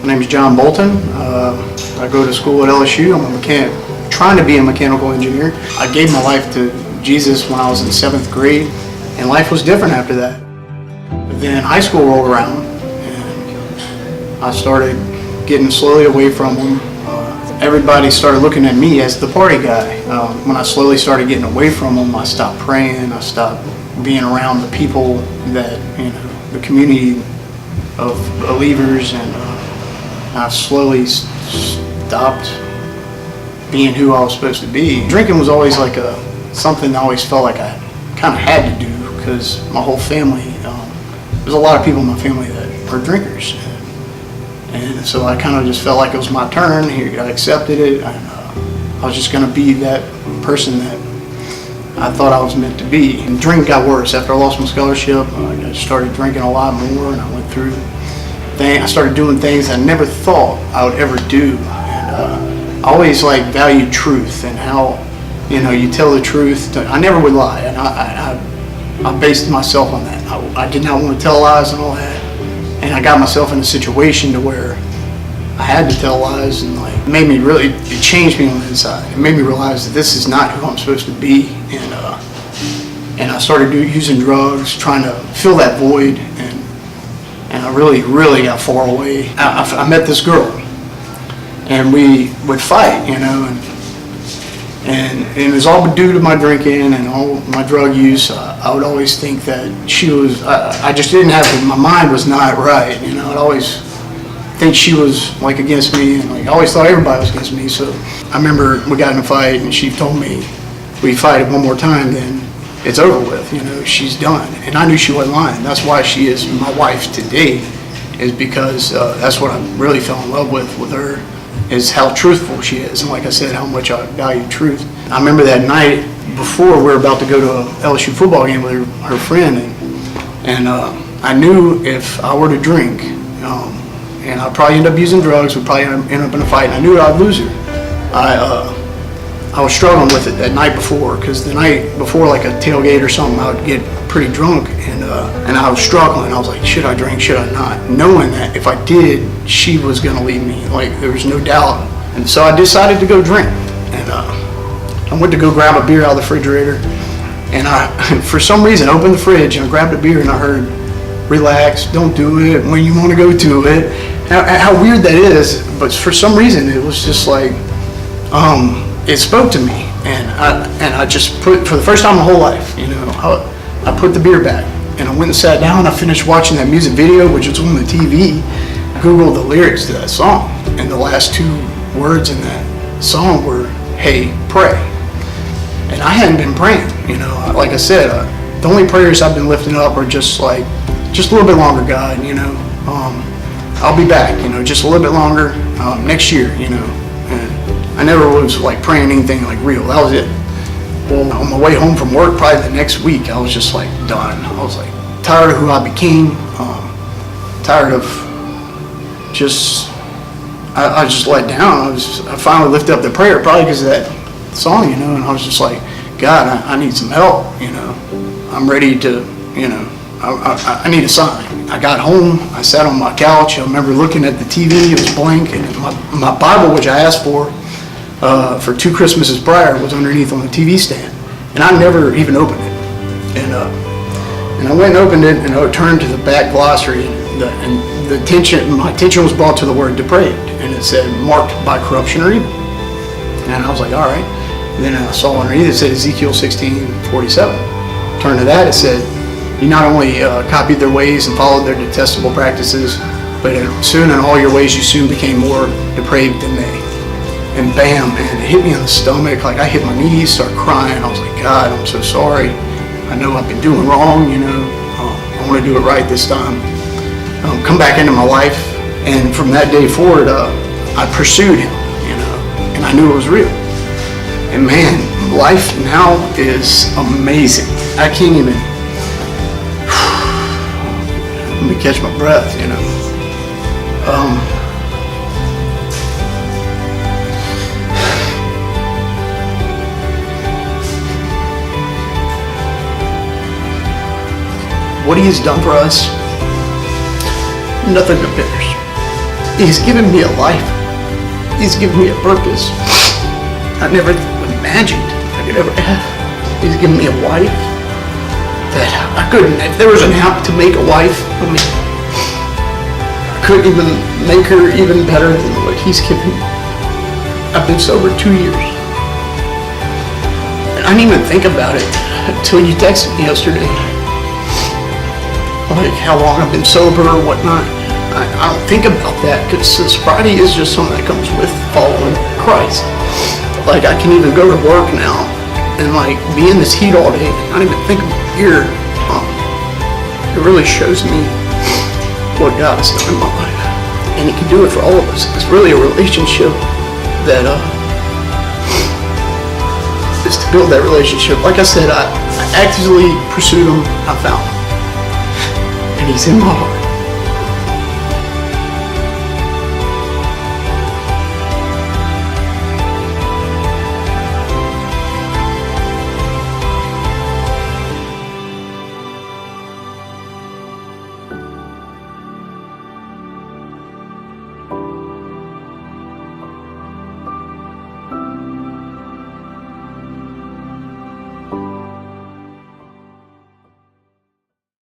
My name is John Bolton. I go to school at LSU. I'm a mechanic, trying to be a mechanical engineer. I gave my life to Jesus when I was in 7th grade, and life was different after that. But then high school rolled around, and I started getting slowly away from him. Everybody started looking at me as the party guy. When I slowly started getting away from him, I stopped praying. I stopped being around the people that, the community of believers, and I slowly stopped being who I was supposed to be. Drinking was always like something I always felt like I kind of had to do, because my whole family, there's a lot of people in my family that are drinkers. And so I kind of just felt like it was my turn. Here, I accepted it. I was just going to be that person that I thought I was meant to be. And drink got worse. After I lost my scholarship, I started drinking a lot more, and I went through things. I started doing things I never thought I would ever do. And I always valued truth and how, you tell the truth. I never would lie, and I based myself on that. I did not want to tell lies and all that. And I got myself in a situation to where I had to tell lies, and it changed me on the inside. It made me realize that this is not who I'm supposed to be, and I started using drugs, trying to fill that void, and I really, really got far away. I met this girl, and we would fight, and it was all due to my drinking and all my drug use. I would always think that she was, I just didn't have, my mind was not right, I'd always think she was against me, and I always thought everybody was against me. So I remember we got in a fight, and she told me, we fight it one more time, then it's over with, she's done. And I knew she wasn't lying. That's why she is my wife today, is because that's what I really fell in love with her, is how truthful she is, and like I said, how much I value truth. I remember that night before we were about to go to a LSU football game with her friend, and I knew if I were to drink, and I'd probably end up using drugs, we'd probably end up in a fight, and I knew I'd lose her. I was struggling with it that night before, because the night before, a tailgate or something, I would get pretty drunk, and I was struggling. I was like, should I drink, should I not? Knowing that if I did, she was going to leave me. There was no doubt. And so I decided to go drink, and I went to go grab a beer out of the refrigerator, and I, for some reason, opened the fridge, and I grabbed a beer, and I heard, relax, don't do it when you want to go to it. How weird that is, but for some reason, it was just it spoke to me, and I just put, for the first time in my whole life, I put the beer back, and I went and sat down. I finished watching that music video, which was on the TV. I Googled the lyrics to that song, and the last 2 words in that song were, hey, pray. And I hadn't been praying, like I said, the only prayers I've been lifting up are just a little bit longer, God, I'll be back, just a little bit longer, next year, and I never was praying anything real. That was it. Well, on my way home from work, probably the next week, I was just done. I was tired of who I became, tired of I just let down. I finally lifted up the prayer, probably because of that song, and I was just God, I need some help, I'm ready to, I need a sign. I got home, I sat on my couch, I remember looking at the TV, it was blank, and my Bible, which I asked for 2 Christmases prior, was underneath on the TV stand, and I never even opened it. And I went and opened it, and I turned to the back glossary, and my attention was brought to the word depraved, and it said marked by corruption or evil. And I was all right. And then I saw underneath it said Ezekiel 16:47. Turned to that, it said, you not only copied their ways and followed their detestable practices, but soon in all your ways you soon became more depraved than they. And bam, man, it hit me on the stomach. I hit my knees, started crying. I was God, I'm so sorry. I know I've been doing wrong, I want to do it right this time. Come back into my life, and from that day forward, I pursued him, and I knew it was real. And man, life now is amazing. I can't even, let me catch my breath, what he has done for us, nothing compares. He's given me a life. He's given me a purpose I never imagined I could ever have. He's given me a wife that I couldn't, if there was an app to make a wife, I couldn't even make her even better than what he's given me. I've been sober 2 years. And I didn't even think about it until you texted me yesterday. Like how long I've been sober or whatnot. I don't think about that because sobriety is just something that comes with following Christ. Like I can even go to work now and like be in this heat all day and not even think about beer. It really shows me what God has done in my life. And He can do it for all of us. It's really a relationship that is to build that relationship. Like I said, I actively pursued Him. I found Him. And He's in my heart.